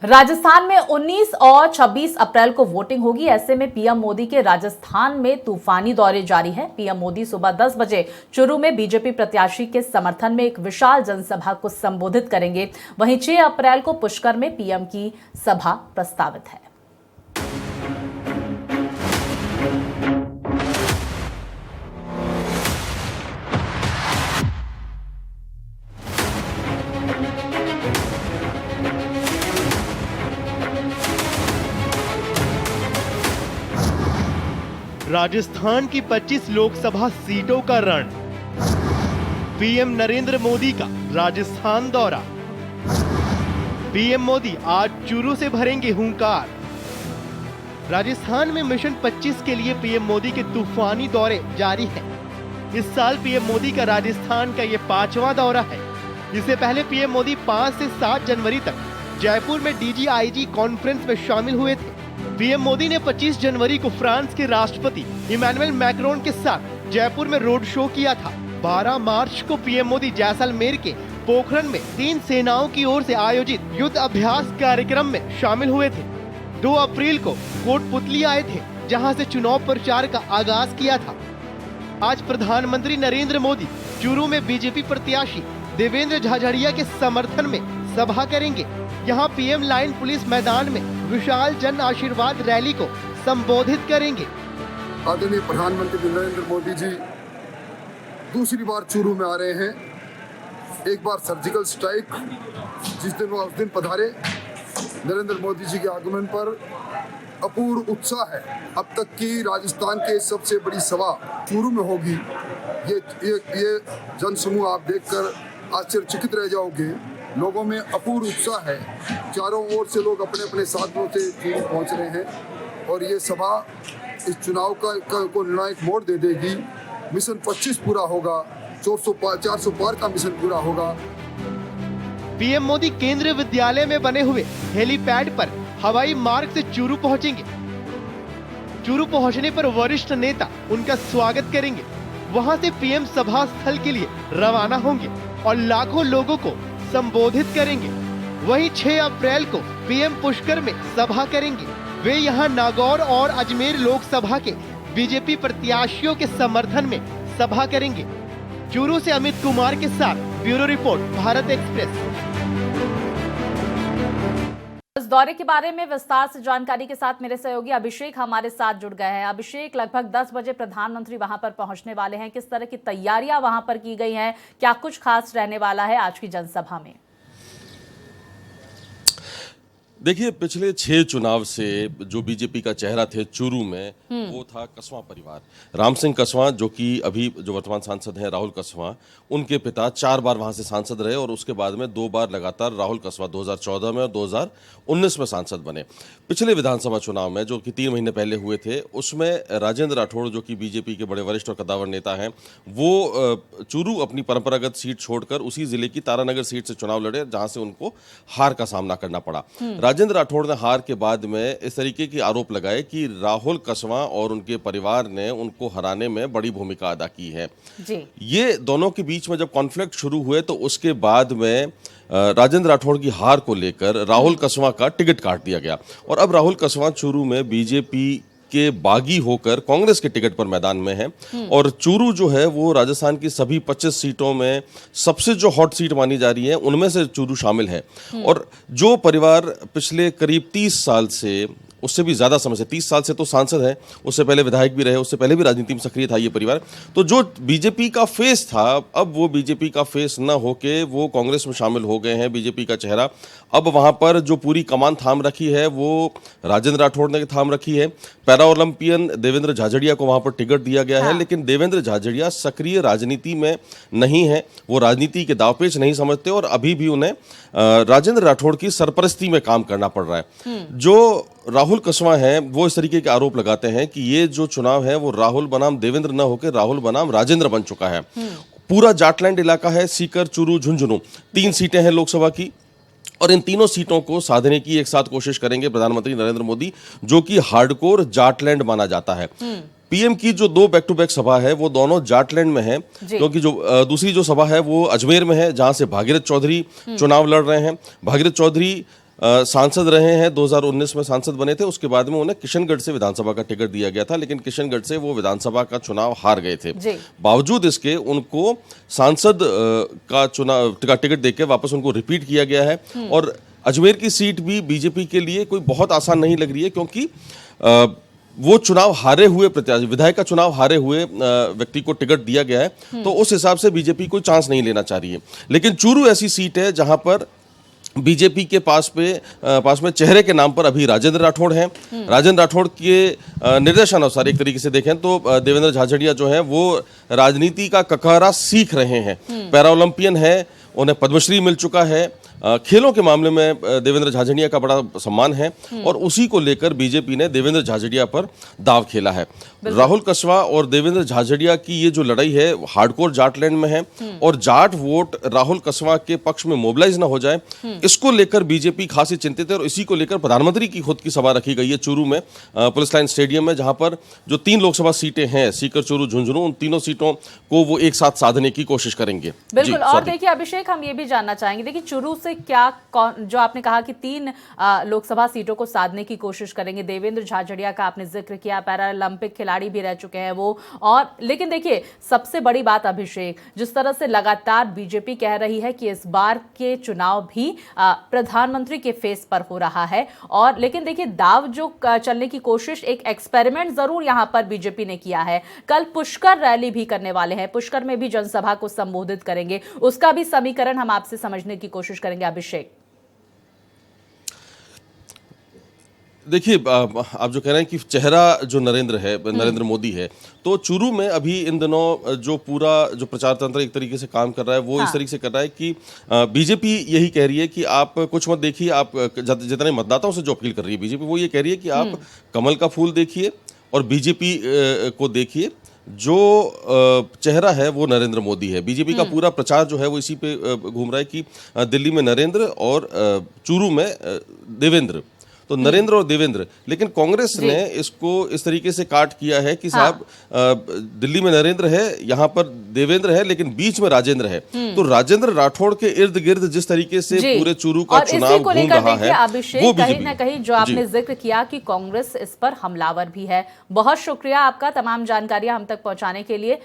राजस्थान में 19 और 26 अप्रैल को वोटिंग होगी। ऐसे में पीएम मोदी के राजस्थान में तूफानी दौरे जारी है। पीएम मोदी सुबह 10 बजे चूरू में बीजेपी प्रत्याशी के समर्थन में एक विशाल जनसभा को संबोधित करेंगे। वहीं 6 अप्रैल को पुष्कर में पीएम की सभा प्रस्तावित है। राजस्थान की 25 लोकसभा सीटों का रण, पीएम नरेंद्र मोदी का राजस्थान दौरा। पीएम मोदी आज चूरू से भरेंगे हुंकार। राजस्थान में मिशन 25 के लिए पीएम मोदी के तूफानी दौरे जारी हैं। इस साल पीएम मोदी का राजस्थान का ये 5वां दौरा है। इससे पहले पीएम मोदी 5 से 7 जनवरी तक जयपुर में DGIG कॉन्फ्रेंस में शामिल हुए थे। पीएम मोदी ने 25 जनवरी को फ्रांस के राष्ट्रपति इमैनुअल मैक्रोन के साथ जयपुर में रोड शो किया था। 12 मार्च को पीएम मोदी जैसलमेर के पोखरण में 3 सेनाओं की ओर से आयोजित युद्ध अभ्यास कार्यक्रम में शामिल हुए थे। 2 अप्रैल को कोटपुतली आए थे, जहां से चुनाव प्रचार का आगाज किया था। आज प्रधानमंत्री नरेंद्र मोदी चूरू में बीजेपी प्रत्याशी देवेंद्र झाझड़िया के समर्थन में सभा करेंगे। यहाँ पीएम लाइन पुलिस मैदान में विशाल जन आशीर्वाद रैली को संबोधित करेंगे। आदरणीय प्रधानमंत्री नरेंद्र मोदी जी दूसरी बार चूरू में आ रहे हैं। एक बार सर्जिकल स्ट्राइक जिस दिन वो उस दिन पधारे। नरेंद्र मोदी जी के आगमन पर अपूर्व उत्साह है। अब तक की राजस्थान के सबसे बड़ी सभा चूरू में होगी। ये जनसमूह आप देखकर आश्चर्यचकित रह जाओगे। लोगों में अपूर्व उत्साह है। चारों ओर से लोग अपने अपने साधनों से चूरू पहुंच रहे हैं और ये सभा इस चुनाव को निर्णायक मोड़ दे देगी। मिशन 25 पूरा होगा, 400 पार का मिशन पूरा होगा। पीएम मोदी केंद्रीय विद्यालय में बने हुए हेलीपैड पर हवाई मार्ग से चूरू पहुंचेंगे। चूरू पहुंचने पर वरिष्ठ नेता उनका स्वागत करेंगे। वहां से पीएम सभा स्थल के लिए रवाना होंगे और लाखों लोगों को संबोधित करेंगे। वहीं 6 अप्रैल को पीएम पुष्कर में सभा करेंगे। वे यहां नागौर और अजमेर लोकसभा के बीजेपी प्रत्याशियों के समर्थन में सभा करेंगे। चूरू से अमित कुमार के साथ ब्यूरो रिपोर्ट, भारत एक्सप्रेस। इस दौरे के बारे में विस्तार से जानकारी के साथ मेरे सहयोगी अभिषेक हमारे साथ जुड़ गए हैं। अभिषेक, लगभग 10 बजे प्रधानमंत्री वहां पर पहुंचने वाले हैं। किस तरह की तैयारियां वहां पर की गई हैं? क्या कुछ खास रहने वाला है आज की जनसभा में? देखिए, पिछले 6 चुनाव से जो बीजेपी का चेहरा थे चूरू में, वो था कसवां परिवार। राम सिंह कसवां, जो कि अभी जो वर्तमान सांसद हैं राहुल कसवां, उनके पिता 4 बार वहां से सांसद रहे और उसके बाद में 2 बार लगातार राहुल कसवां 2014 में और 2019 में सांसद बने। पिछले विधानसभा चुनाव में जो कि 3 महीने पहले हुए थे, उसमें राजेंद्र राठौड़, जो कि बीजेपी के बड़े वरिष्ठ और कद्दावर नेता हैं, वो चूरू अपनी परंपरागत सीट छोड़कर उसी जिले की तारानगर सीट से चुनाव लड़े, जहां से उनको हार का सामना करना पड़ा। राजेंद्र राठौड़ ने हार के बाद में इस तरीके की आरोप लगाए कि राहुल कसवां और उनके परिवार ने उनको हराने में बड़ी भूमिका अदा की है जी। ये दोनों के बीच में जब कॉन्फ्लिक्ट शुरू हुए तो उसके बाद में राजेंद्र राठौड़ की हार को लेकर राहुल कसवां का टिकट काट दिया गया और अब राहुल कसवां चूरू में बीजेपी के बागी होकर कांग्रेस के टिकट पर मैदान में है। और चूरू जो है वो राजस्थान की सभी 25 सीटों में सबसे जो हॉट सीट मानी जा रही है, उनमें से चूरू शामिल है। और जो परिवार पिछले करीब 30 साल से, उससे भी ज्यादा समय से, 30 साल से तो सांसद है, उससे पहले विधायक भी रहे, उससे पहले भी राजनीति में सक्रिय था ये परिवार, तो जो बीजेपी का फेस था, अब वो बीजेपी का फेस न होके वो कांग्रेस में शामिल हो गए हैं। बीजेपी का चेहरा अब वहां पर जो पूरी कमान थाम रखी है वो राजेंद्र राठौड़ ने थाम रखी है। पैरा ओलंपियन देवेंद्र झाझड़िया को वहां पर टिकट दिया गया है, लेकिन देवेंद्र झाझड़िया सक्रिय राजनीति में नहीं है, वो राजनीति के दावपेच नहीं समझते और अभी भी उन्हें राजेंद्र राठौड़ की सरपरस्ती में काम करना पड़ रहा है। जो राहुल कसवां है वो इस तरीके के आरोप लगाते हैं कि ये जो चुनाव है वो राहुल बनाम देवेंद्र न होकर राहुल बनाम राजेंद्र बन चुका है। पूरा जाटलैंड इलाका है, सीकर, चूरू, झुंझुनू, 3 सीटें हैं लोकसभा की और इन तीनों सीटों को साधने की एक साथ कोशिश करेंगे प्रधानमंत्री नरेंद्र मोदी, जो कि हार्डकोर जाटलैंड माना जाता है। पीएम की जो 2 बैक टू बैक सभा है वो दोनों जाटलैंड में है, क्योंकि जो दूसरी जो सभा है वो अजमेर में है, जहां से भागीरथ चौधरी चुनाव लड़ रहे हैं। भागीरथ चौधरी सांसद रहे हैं, 2019 में सांसद बने थे। उसके बाद में उन्हें किशनगढ़ से विधानसभा का टिकट दिया गया था, लेकिन किशनगढ़ से वो विधानसभा का चुनाव हार गए थे। बावजूद इसके उनको सांसद का चुनाव का टिकट देकर वापस उनको रिपीट किया गया है। और अजमेर की सीट भी बीजेपी के लिए कोई बहुत आसान नहीं लग रही है, क्योंकि वो चुनाव हारे हुए प्रत्याशी, विधायक का चुनाव हारे हुए व्यक्ति को टिकट दिया गया है, तो उस हिसाब से बीजेपी कोई चांस नहीं लेना चाह रही है। लेकिन चूरू ऐसी सीट है जहां पर बीजेपी के पास में चेहरे के नाम पर अभी राजेंद्र राठौड़ हैं। राजेंद्र राठौड़ के निर्देशानुसार एक तरीके से देखें तो देवेंद्र झाझड़िया जो है वो राजनीति का ककारा सीख रहे हैं। पैरा ओलंपियन है, उन्हें पद्मश्री मिल चुका है। खेलों के मामले में देवेंद्र झाझड़िया का बड़ा सम्मान है, और उसी को लेकर बीजेपी ने देवेंद्र झाझड़िया पर दाव खेला है। राहुल कसवा और देवेंद्र झाझड़िया की ये जो लड़ाई है हार्डकोर जाटलैंड में है, और जाट वोट राहुल कसवा के पक्ष में मोबिलाइज ना हो जाए, इसको लेकर बीजेपी खासी चिंतित है। और इसी को लेकर प्रधानमंत्री की खुद की सभा रखी गई है चूरू में, पुलिस लाइन स्टेडियम में, जहां पर जो 3 लोकसभा सीटें हैं, सीकर, चूरू, झुंझुनू, उन तीनों सीटों को वो एक साथ साधने की कोशिश करेंगे। बिल्कुल। और देखिए अभिषेक, हम ये भी जानना चाहेंगे, देखिए चूरू से क्या जो आपने कहा कि 3 लोकसभा सीटों को साधने की कोशिश करेंगे। देवेंद्र झाझड़िया का आपने जिक्र किया, पैरालंपिक खिलाड़ी भी रह चुके हैं वो। और लेकिन देखिए सबसे बड़ी बात अभिषेक, जिस तरह से लगातार बीजेपी कह रही है कि इस बार के चुनाव भी प्रधानमंत्री के फेस पर हो रहा है, और लेकिन देखिए दाव जो चलने की कोशिश, एक एक्सपेरिमेंट जरूर यहां पर बीजेपी ने किया है। कल पुष्कर रैली भी करने वाले हैं, पुष्कर में भी जनसभा को संबोधित करेंगे, उसका भी समीकरण हम आपसे समझने की कोशिश करेंगे अभिषेक। देखिए, आप जो कह रहे हैं कि चेहरा जो नरेंद्र मोदी है, तो चूरू में अभी इन दिनों जो पूरा जो प्रचार तंत्र एक तरीके से काम कर रहा है, वो इस तरीके से कर रहा है कि बीजेपी यही कह रही है कि आप कुछ मत देखिए, आप जितने मतदाताओं से जो अपील कर रही है बीजेपी, वो ये कह रही है कि आप कमल का फूल देखिए और बीजेपी को देखिए। जो चेहरा है वो नरेंद्र मोदी है। बीजेपी का पूरा प्रचार जो है वो इसी पे घूम रहा है कि दिल्ली में नरेंद्र और चूरू में देवेंद्र, तो नरेंद्र और देवेंद्र। लेकिन कांग्रेस ने इसको इस तरीके से काट किया है कि साहब दिल्ली में नरेंद्र है, यहाँ पर देवेंद्र है, लेकिन बीच में राजेंद्र है। तो राजेंद्र राठौड़ के इर्द गिर्द जिस तरीके से पूरे चूरू का चुनाव घूम रहा है, वो कहीं ना कहीं जो आपने जिक्र किया कि कांग्रेस इस पर हमलावर भी है। बहुत शुक्रिया आपका तमाम जानकारियां हम तक पहुंचाने के लिए।